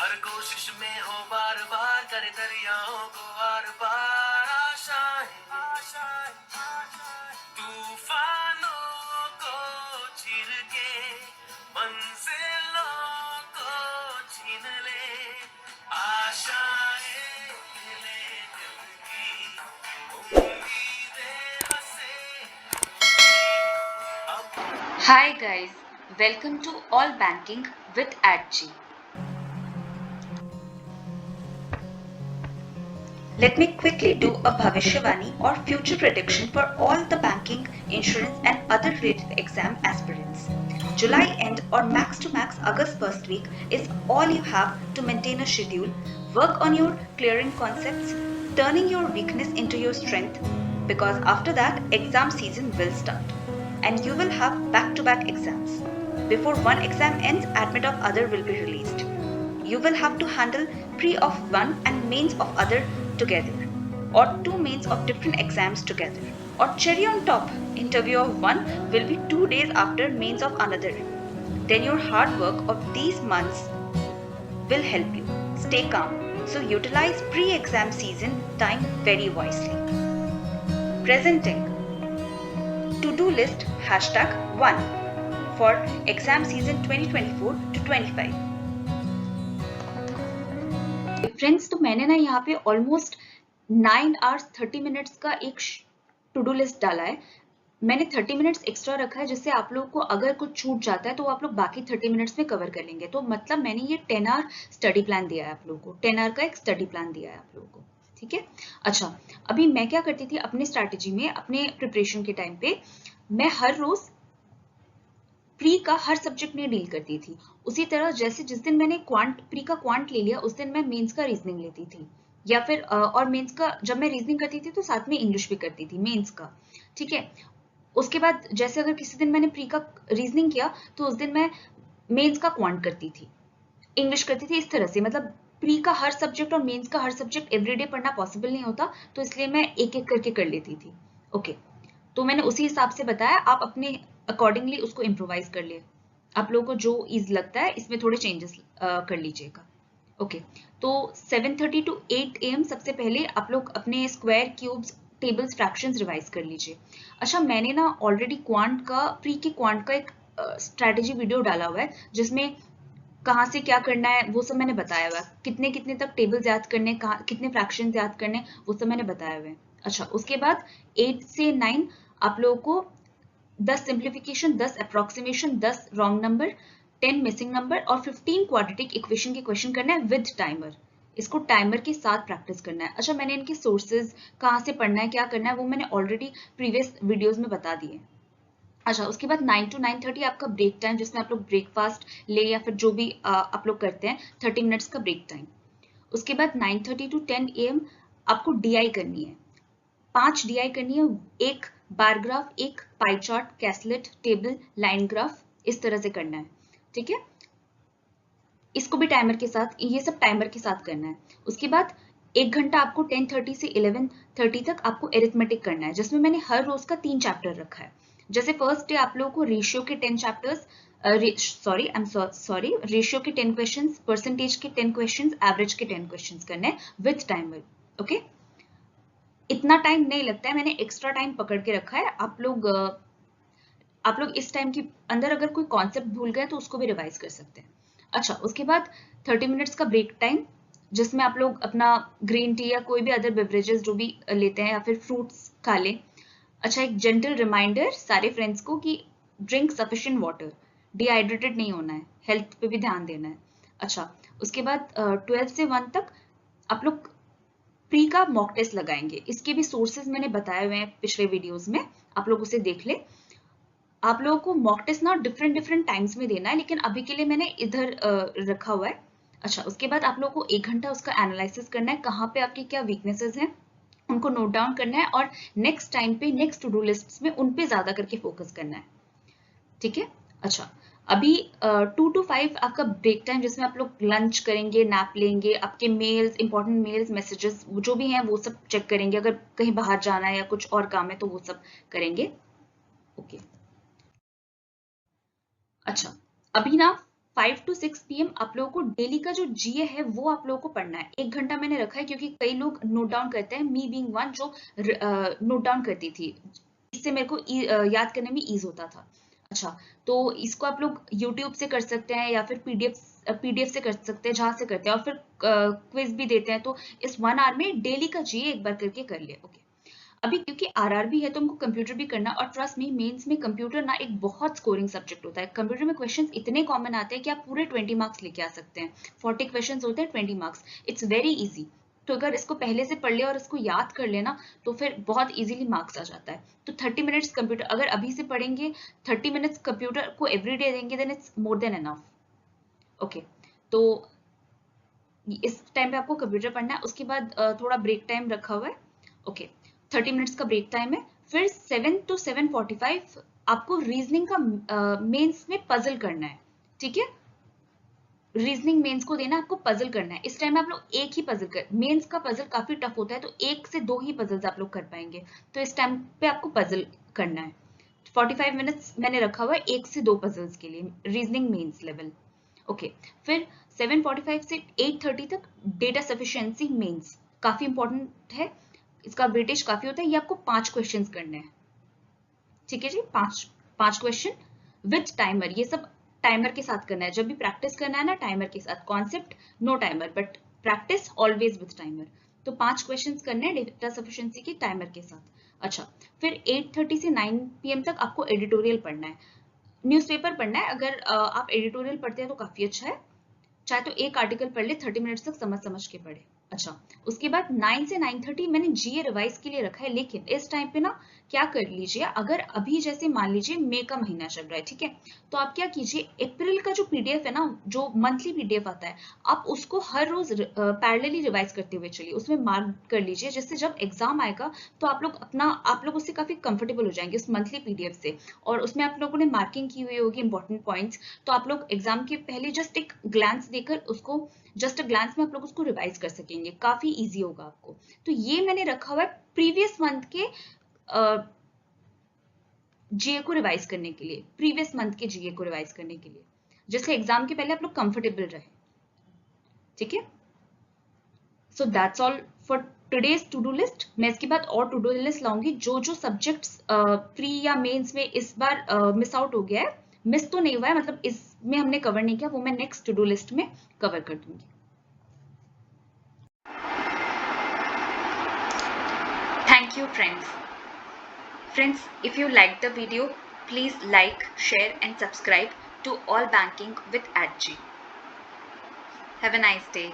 हर कोशिश में हो बार बार करे दरियाओं को आर पार आशाएं तूफानों को चीर के मंजिलों को छीन ले आशाएं ले दिल की उम्मीदें हंसे अब Hi guys, welcome to All Banking with AdG. Let me quickly do a Bhavishwani or future prediction for all the banking, insurance and other related exam aspirants. July end or max to max August first week is all you have to maintain a schedule, work on your clearing concepts, turning your weakness into your strength, because after that exam season will start and you will have back-to-back exams. Before one exam ends, admit of other will be released. You will have to handle pre of one and mains of other together, or two mains of different exams together, or cherry on top, interview of one will be 2 days after mains of another. Then your hard work of these months will help you stay calm, so utilize pre-exam season time very wisely. Presenting to-do list #1 for exam season 2024 to 25. Friends, तो मैंने ना यहाँ पे almost 9 hours 30 minutes का एक to do list डाला है। मैंने 30 मिनट्स एक्स्ट्रा रखा है जिससे आप लोग को अगर कुछ छूट जाता है तो आप लोग बाकी 30 मिनट्स में कवर कर लेंगे। तो मतलब मैंने ये 10 आवर स्टडी प्लान दिया है आप लोगों को, 10 आवर का एक स्टडी प्लान दिया है आप लोगों को, ठीक है। अच्छा, अभी मैं क्या करती थी अपने स्ट्रैटेजी में, अपने प्रिपरेशन के टाइम पे मैं हर रोज प्री का हर सब्जेक्ट में डील करती थी। उसी तरह जैसे जिस दिन मैंने प्री का क्वांट ले लिया उस दिन मैं मेंस का रीजनिंग लेती थी, या फिर और मेंस का जब मैं रीजनिंग करती थी तो साथ में इंग्लिश भी करती थी मेंस का, ठीक है। उसके बाद जैसे अगर किसी दिन मैंने प्री का रीजनिंग किया तो उस दिन मैं मेंस का क्वांट करती थी, इंग्लिश करती थी, इस तरह से। मतलब प्री का हर सब्जेक्ट और मेंस का हर सब्जेक्ट एवरीडे पढ़ना पॉसिबल नहीं होता, तो इसलिए मैं एक एक करके कर लेती थी। ओके, तो मैंने उसी हिसाब से बताया, आप अपने अकॉर्डिंगली उसको इम्प्रोवाइज कर लिए। आप लोगों को जो ईज लगता है इसमें थोड़े चेंजेस कर लीजिएगा। ओके, तो 7:30 टू 8 AM सबसे पहले आप लोग अपने square, cubes, tables, fractions revise कर लीजिए। अच्छा, मैंने ना ऑलरेडी क्वांट का, प्री के क्वांट का एक स्ट्रैटेजी वीडियो डाला हुआ है जिसमें कहाँ से क्या करना है वो सब मैंने बताया हुआ है, कितने कितने तक टेबल्स याद करने, कहाँ कितने फ्रैक्शंस याद करने, वो सब मैंने बताया हुआ है। अच्छा, उसके बाद 8 से 9 आप लोगों को 10 simplification, 10 approximation, 10 wrong number, 10 missing number और 15 क्वाड्रेटिक इक्वेशन के क्वेश्चन करना है विद टाइमर। इसको टाइमर के साथ प्रैक्टिस करना है। अच्छा, मैंने इनके सोर्सेज, कहाँ से पढ़ना है, क्या करना है, वो मैंने ऑलरेडी प्रीवियस वीडियोस में बता दिए। अच्छा, उसके बाद 9 to 9:30 आपका ब्रेक टाइम, जिसमें आप लोग ब्रेकफास्ट ले या फिर जो भी आप लोग करते हैं, 30 मिनट्स का ब्रेक टाइम। उसके बाद 9:30 to 10 AM आपको DI करनी है, 5 DI करनी है, एक बार ग्राफ, एक पाई चार्ट, कैसलेट, टेबल, लाइन ग्राफ, इस तरह से करना है, ठीक है। इसको भी टाइमर के साथ, ये सब टाइमर के साथ करना है। उसके बाद 1 घंटा आपको 10:30 से 11:30 तक आपको एरिथमेटिक करना है, जिसमें मैंने हर रोज का 3 चैप्टर रखा है। जैसे फर्स्ट डे आप लोगों को रेशियो के 10 चैप्टर्स, रेशियो के 10 क्वेश्चंस, परसेंटेज के 10 क्वेश्चंस, एवरेज के 10 क्वेश्चंस करने हैं विद टाइमर। ओके, इतना टाइम नहीं लगता है, मैंने एक्स्ट्रा टाइम पकड़ के रखा है। आप लोग इस टाइम के अंदर अगर कोई कॉन्सेप्ट भूल गए तो उसको भी रिवाइज कर सकते हैं। अच्छा, उसके बाद 30 मिनट्स का ब्रेक टाइम, जिसमें आप लोग अपना ग्रीन टी या कोई भी अदर बेवरेजेस जो भी लेते हैं या फिर फ्रूट्स खा लें। अच्छा, एक जेंटल रिमाइंडर सारे फ्रेंड्स को कि ड्रिंक सफिशिएंट वाटर, डिहाइड्रेटेड नहीं होना है, हेल्थ पे भी ध्यान देना है। अच्छा, उसके बाद 12 से 1 तक आप लोग प्री का मॉक टेस्ट लगाएंगे। इसके भी सोर्सेज मैंने बताए हुए हैं पिछले वीडियोस में, आप लोग उसे देख ले। आप लोगों को मॉक टेस्ट ना डिफरेंट डिफरेंट टाइम्स में देना है, लेकिन अभी के लिए मैंने इधर रखा हुआ है। अच्छा, उसके बाद आप लोगों को 1 घंटा उसका एनालिसिस करना है, कहाँ पे आपकी क्या वीकनेसेस हैं उनको नोट डाउन करना है, और नेक्स्ट टाइम पे नेक्स्ट टू डू लिस्ट में उन पे ज्यादा करके फोकस करना है, ठीक है। अच्छा, अभी 2 to 5 आपका ब्रेक टाइम, जिसमें आप लोग लंच करेंगे, नैप लेंगे, आपके मेल्स, इंपॉर्टेंट मेल्स, मैसेजेस जो भी हैं वो सब चेक करेंगे, अगर कहीं बाहर जाना है या कुछ और काम है तो वो सब करेंगे। ओके, अच्छा, अभी ना 5 to 6 PM आप लोगों को डेली का जो जीए है वो आप लोगों को पढ़ना है। 1 घंटा मैंने रखा है क्योंकि कई लोग नोट डाउन करते हैं, मी बीइंग वन जो नोट डाउन करती थी, इससे मेरे को याद करने में ईज होता था। अच्छा, तो इसको आप लोग यूट्यूब से कर सकते हैं या फिर पीडीएफ से कर सकते हैं, जहां से करते हैं, और फिर क्विज भी देते हैं। तो इस 1 आवर में डेली का जीए एक बार करके कर लिया। ओके, अभी क्योंकि आरआरबी है तो हमको कंप्यूटर भी करना, और ट्रस्ट मी मेंस में कंप्यूटर ना एक बहुत स्कोरिंग सब्जेक्ट होता है। कंप्यूटर में क्वेश्चंस इतने कॉमन आते हैं कि आप पूरे 20 मार्क्स लेके आ सकते हैं। 40 क्वेश्चंस होते हैं, 20 मार्क्स, इट्स वेरी इजी। तो अगर इसको पहले से पढ़ लिया और इसको याद कर लेना तो फिर बहुत इजीली मार्क्स आ जाता है। तो 30 मिनट्स कंप्यूटर अगर अभी से पढ़ेंगे, 30 मिनट्स कंप्यूटर को एवरीडे देंगे, then it's more than enough. Okay, तो इस टाइम पे आपको कंप्यूटर पढ़ना है। उसके बाद थोड़ा ब्रेक टाइम रखा हुआ है। ओके, 30 मिनट्स का ब्रेक टाइम है। फिर 7 to 7:45 आपको रीजनिंग का मेंस में पजल करना है। ठीक है, रीजनिंग मेंस को देना, आपको पजल करना है। इस टाइम में आप लोग एक ही पजल कर, मेंस का पजल काफी टफ होता है तो 1 से 2 ही पजल्स आप लोग कर पाएंगे। तो इस टाइम पे आपको पजल करना है। 45 मिनट्स मैंने रखा हुआ है 1 से 2 पजल्स के लिए, रीजनिंग मेंस लेवल। ओके, फिर 7:45 से 8:30 तक डेटा सफिशिएंसी मेंस, काफी इंपॉर्टेंट है, इसका वेटेज काफी होता है। ये आपको 5 क्वेश्चंस करने हैं। ठीक है जी, 5 क्वेश्चन विद टाइमर, ये सब टाइमर के साथ करना है। जब भी प्रैक्टिस करना है ना, टाइमर के साथ, concept no timer but practice always with timer. तो 5 क्वेश्चंस करने हैं डेटा सफिशिएंसी के टाइमर के साथ। अच्छा, फिर 8:30 से 9 PM तक आपको एडिटोरियल पढ़ना है, न्यूज़पेपर पढ़ना है। अगर आप एडिटोरियल पढ़ते हैं तो काफी अच्छा है, चाहे तो एक आर्टिकल पढ़ ले, 30 मिनट्स तक समझ समझ के पढ़े। अच्छा, उसके बाद 9 से 9:30 मैंने जीए रिवाइज के लिए रखा है। लेकिन इस टाइम पे ना क्या कर लीजिए, अगर अभी जैसे मान लीजिए मई का महीना चल रहा है, ठीक है, तो आप क्या कीजिए, अप्रैल का जो पीडीएफ है ना, जो मंथली पीडीएफ आता है, आप उसको हर रोज पैरेलली रिवाइज करते हुए चलिए, उसमें मार्क कर लीजिए, जिससे जब एग्जाम आएगा तो आप लोग उससे काफी कंफर्टेबल हो जाएंगे उस मंथली पीडीएफ से। और उसमें आप लोगों ने मार्किंग की हुई होगी इंपॉर्टेंट पॉइंट्स, तो आप लोग एग्जाम के पहले जस्ट एक ग्लांस देकर उसको, जस्ट अ ग्लांस में आप लोग उसको रिवाइज कर सकेंगे, काफी इजी होगा आपको। तो ये मैंने रखा हुआ है प्रीवियस मंथ के जीए को रिवाइज करने के लिए, प्रीवियस मंथ के जीए को रिवाइज करने के लिए, जिससे एग्जाम के पहले आप लोग कंफर्टेबल रहे। ठीक है, so that's all for today's to do list. मैं इसके बाद और टू डू लिस्ट लाऊंगी। जो जो सब्जेक्ट्स प्री या मेंस में इस बार मिस आउट हो गया है, मिस तो नहीं हुआ है, मतलब इसमें हमने कवर नहीं किया, वो मैं नेक्स्ट टू डू लिस्ट में कवर कर दूंगी। Thank you, friends. Friends, if you liked the video, please like, share and subscribe to All Banking with @G. Have a nice day.